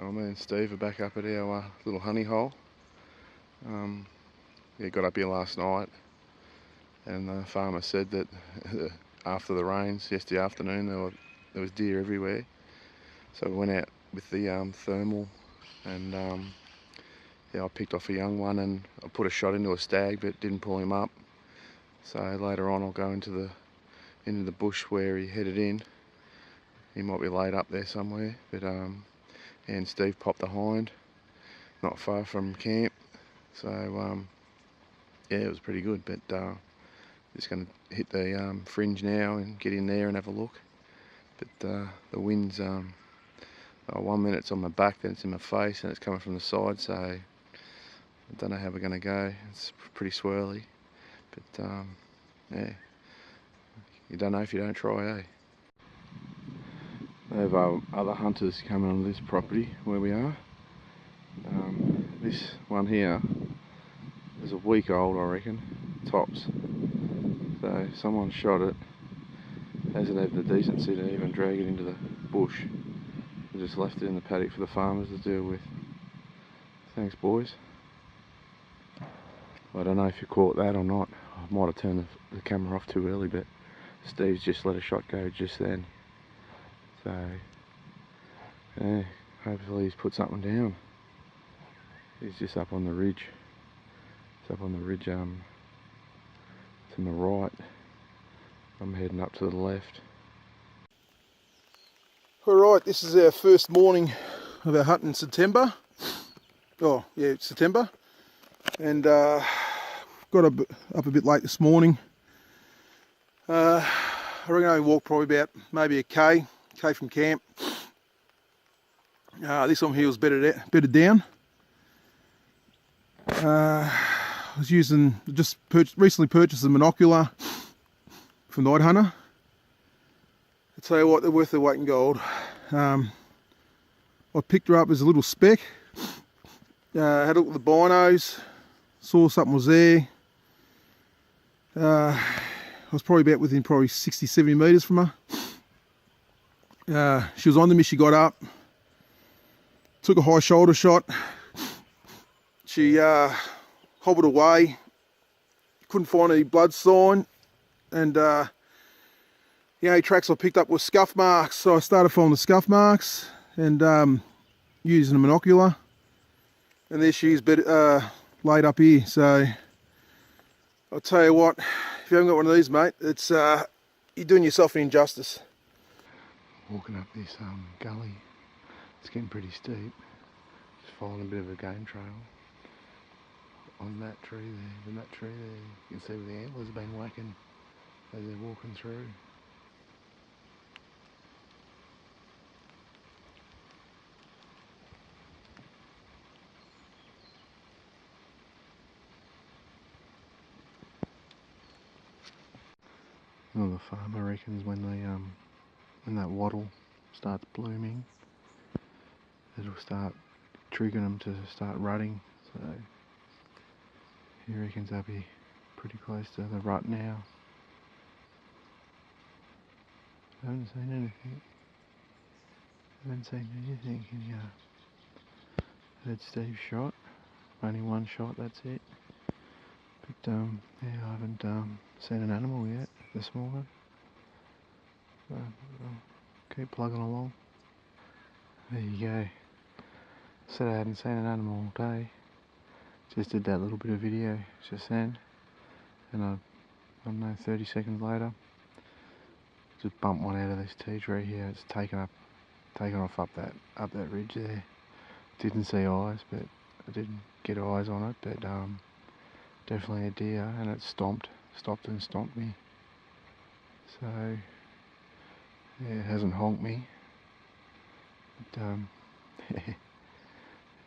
Me and Steve are back up at our little honey hole. Yeah, got up here last night, and the farmer said that after the rains yesterday afternoon there was deer everywhere. So we went out with the thermal, and yeah, I picked off a young one and I put a shot into a stag, but didn't pull him up. So later on I'll go into the bush where he headed in. He might be laid up there somewhere, but and Steve popped a hind not far from camp. So yeah, it was pretty good, but just going to hit the fringe now and get in there and have a look. But the wind's 1 minute it's on my back, then it's in my face, and it's coming from the side, so I don't know how we're going to go. It's pretty swirly, but yeah, you don't know if you don't try, eh? They have other hunters coming on this property where we are. This one here is a week old, I reckon, tops. So someone shot it, hasn't had the decency to even drag it into the bush. They just left it in the paddock for the farmers to deal with. Thanks, boys. I don't know if you caught that or not. I might have turned the camera off too early, but Steve's just let a shot go just then. So yeah, hopefully he's put something down. He's just up on the ridge. It's up on the ridge, to my right. I'm heading up to the left. Alright, this is our first morning of our hunt in September. Oh yeah, September. And got up a bit late this morning. I reckon I walked probably about maybe a K from camp. This one here was bedded down. I was using, recently purchased a monocular from Night Hunter. I tell you what, they're worth their weight in gold. I picked her up as a little speck. Had a look at the binos, saw something was there. I was probably about within 60-70 metres from her. She was on me, she got up, took a high shoulder shot. She hobbled away, couldn't find any blood sign, and the only tracks I picked up were scuff marks. So I started following the scuff marks and using a monocular, and there she is laid up here. So I'll tell you what, if you haven't got one of these, mate, it's you're doing yourself an injustice. Walking up this gully, it's getting pretty steep. Just following a bit of a game trail. On that tree there, and that tree there, you can see where the antlers have been whacking as they're walking through. Well, the farmer reckons when that wattle starts blooming, it'll start triggering them to start rutting. So he reckons they'll be pretty close to the rut now. I haven't seen anything. Heard Steve shot. Only one shot, that's it. But yeah, I haven't seen an animal yet this morning. So I'll keep plugging along. There you go. Said I hadn't seen an animal all day. Just did that little bit of video just then, and I don't know, 30 seconds later, just bumped one out of this tea tree here. It's taken off up that ridge there. Didn't see eyes, but I didn't get eyes on it. But definitely a deer, and it stopped and stomped me. So yeah, it hasn't honked me. But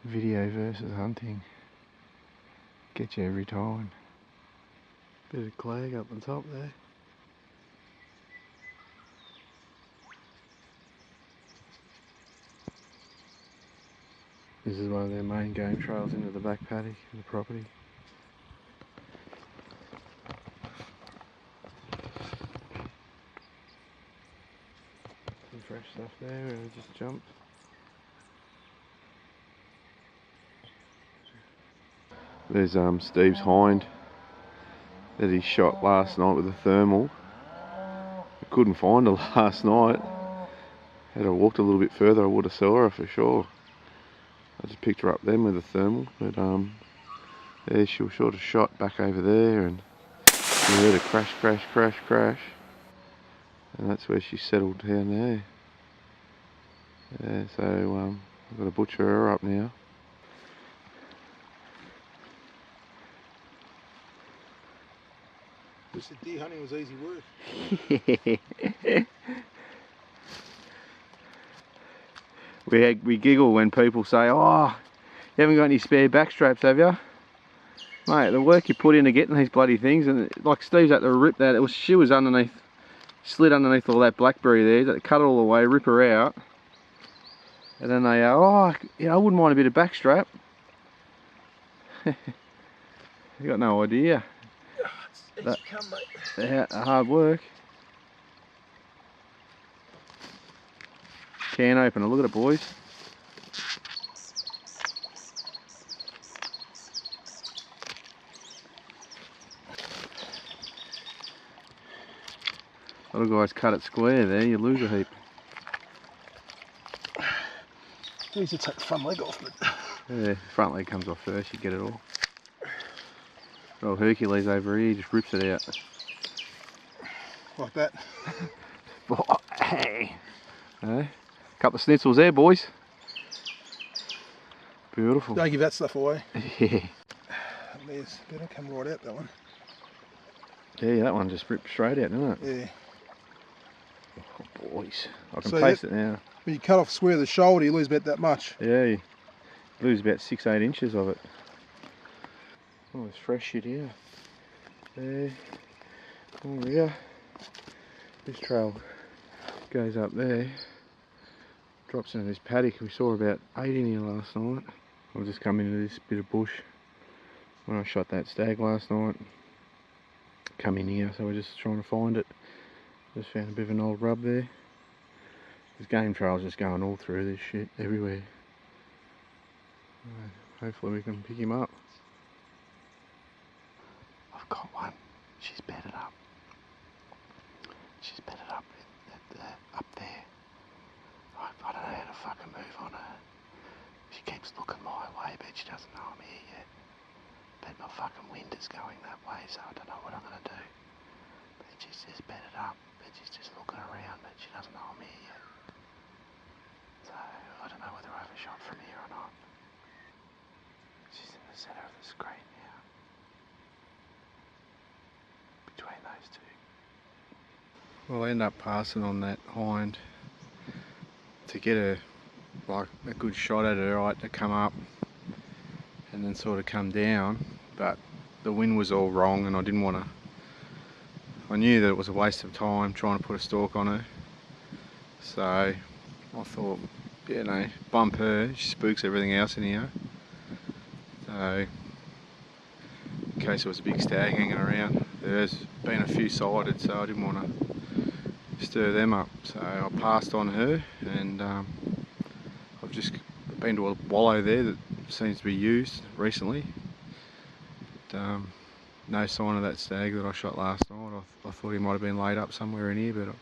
video versus hunting. Get you every time. Bit of clag up the top there. This is one of their main game trails into the back paddock of the property. Some fresh stuff there where we just jumped. There's Steve's hind that he shot last night with a thermal. I couldn't find her last night. Had I walked a little bit further I would have saw her for sure. I just picked her up then with a thermal, but yeah, she was sort of shot back over there, and we heard a crash, crash, crash, crash, and that's where she settled down there. Yeah, so I've got to butcher her up now. Wish the deer hunting was easy work. We giggle when people say, "Oh, you haven't got any spare back straps, have you?" Mate, the work you put into getting these bloody things, and like Steve's had to rip that. She was underneath, slid underneath all that blackberry there. He's had to cut it all away, rip her out, and then they, oh, yeah, I wouldn't mind a bit of back strap. You got no idea. It's come, mate. Yeah, hard work. Can opener, look at it, boys. A lot of guys cut it square there, you lose a heap. Needs to take the front leg off, but Yeah, front leg comes off first, you get it all. Oh, Hercules over here just rips it out. like that. Hey. Couple of schnitzels there, boys. Beautiful. Don't give that stuff away. Yeah. There's better come right out, that one. Yeah, that one just ripped straight out, didn't it? Yeah. Oh, boys. I can So taste it now. When you cut off square of the shoulder, you lose about that much. Yeah, you lose about 6-8 inches of it. Oh, there's fresh shit here. There. Oh, yeah. This trail goes up there. Drops into this paddock. We saw about 8 in here last night. I've just come into this bit of bush when I shot that stag last night. Come in here, so we're just trying to find it. Just found a bit of an old rub there. This game trail's just going all through this shit, everywhere. Hopefully we can pick him up. I've got one. She's bedded up. She's bedded up up there. I don't know how to fucking move on her. She keeps looking my way, but she doesn't know I'm here yet. But my fucking wind is going that way, so I don't know what I'm gonna do. But she's just bedded up, but she's just looking around, but she doesn't know I'm here yet. So I don't know whether I have a shot from here or not. She's in the centre of the screen now. Between those two. We'll end up passing on that hind to get a good shot at her, right, to come up and then sort of come down, but the wind was all wrong and I didn't want to. I knew that it was a waste of time trying to put a stalk on her, so I thought, you know, bump her, she spooks everything else in here. So in case there was a big stag hanging around, there's been a few sighted, so I didn't want to stir them up, so I passed on her, and I've just been to a wallow there that seems to be used recently. But, no sign of that stag that I shot last night. I thought he might have been laid up somewhere in here, but I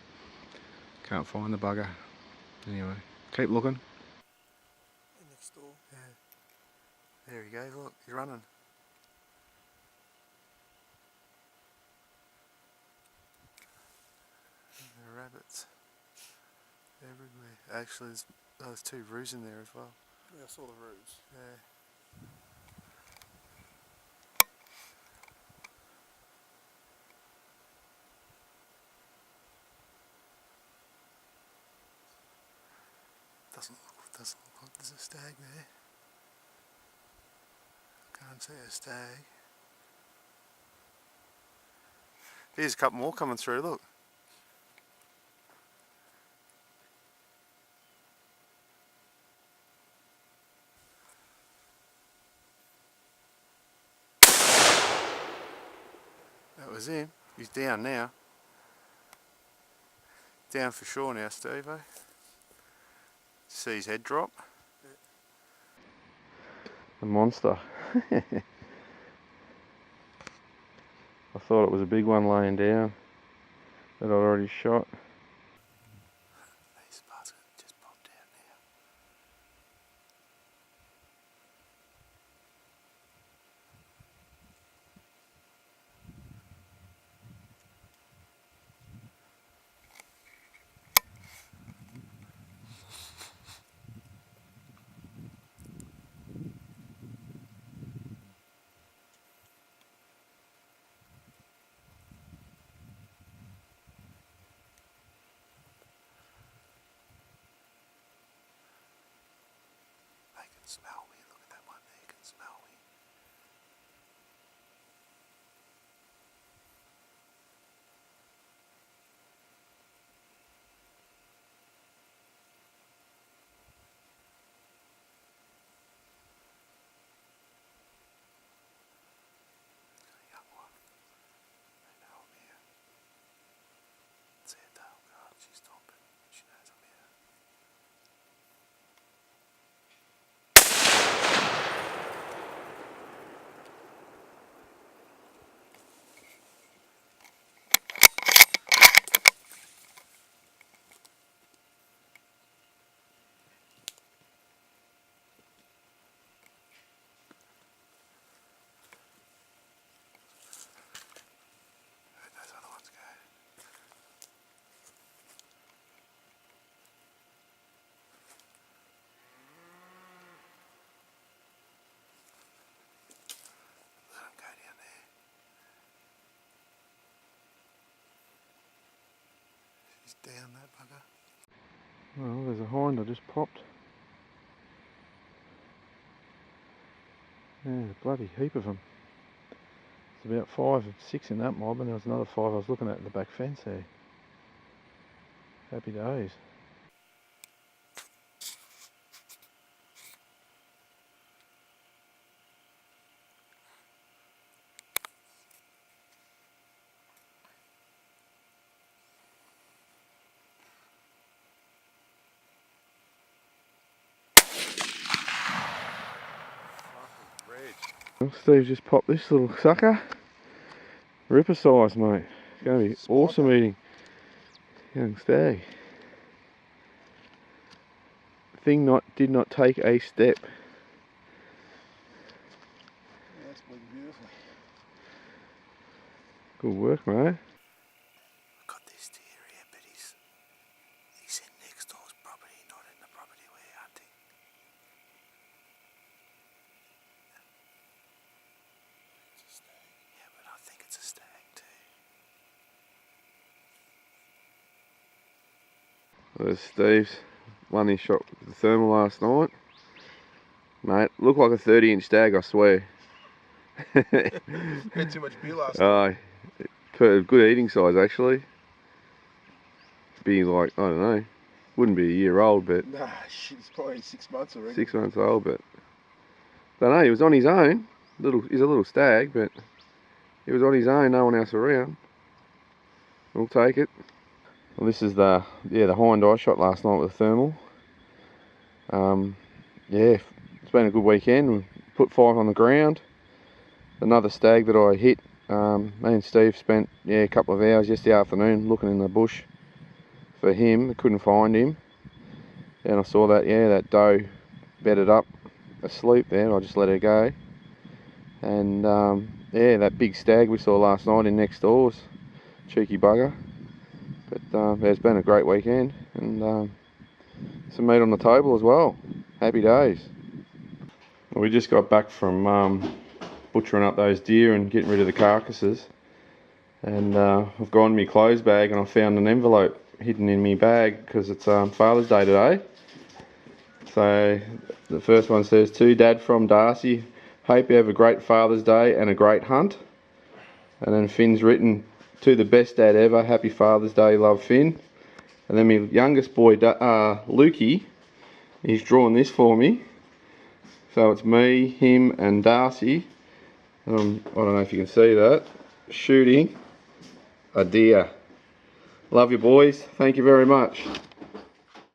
can't find the bugger. Anyway, keep looking. Next door. Yeah. There he goes, look, he's running. There are rabbits everywhere. Actually, there's 2 roos in there as well. Yeah, I saw the roos. Yeah. Doesn't look like there's a stag there. Can't see a stag. Here's a couple more coming through, look. That was him. He's down now. Down for sure now, Steve, eh? See his head drop? A monster. I thought it was a big one laying down that I'd already shot. These spots just popped out now. They can smell me. Look at that one there, can smell me. Young one. They know I'm here. See her tail, God, she's stomping. She knows I'm here. Where'd those other ones go? Let them go down there. She's down, that bugger. Well, there's a hind I just popped. Yeah, a bloody heap of them. There's about 5 or 6 in that mob, and there was another 5 I was looking at the back fence there. Happy days. Well, Steve just popped this little sucker. Ripper size, mate. It's going to be awesome eating. Young stag. Thing did not take a step. Yeah, that's bleeding beautiful. Good work, mate. I've got this deer here, but he's in next door's property, not in the property we're hunting. Yeah, but I think it's a stag too. There's Steve's one he shot with the thermal last night. Mate, looked like a 30-inch stag, I swear. Had too much beer last night. Good eating size actually. Be like, I don't know, wouldn't be a year old, but Nah, shit, it's probably 6 months already. 6 months old, but don't know, he was on his own. He's a little stag, but he was on his own, no one else around. We'll take it. Well, this is the hind I shot last night with a thermal. Yeah, it's been a good weekend. We put 5 on the ground. Another stag that I hit. Me and Steve spent a couple of hours yesterday afternoon looking in the bush for him. Couldn't find him, and I saw that doe bedded up asleep there. I just let her go, and that big stag we saw last night in next doors, cheeky bugger. But it's been a great weekend, and some meat on the table as well. Happy days. We just got back from butchering up those deer and getting rid of the carcasses, and I've gone in my clothes bag and I found an envelope hidden in my bag because it's Father's Day today. So the first one says, "To Dad from Darcy, hope you have a great Father's Day and a great hunt." And then Finn's written, "To the best dad ever, happy Father's Day, love Finn." And then my youngest boy Lukey, he's drawn this for me. So it's me, him and Darcy. I don't know if you can see that, shooting a deer. Love you boys, thank you very much.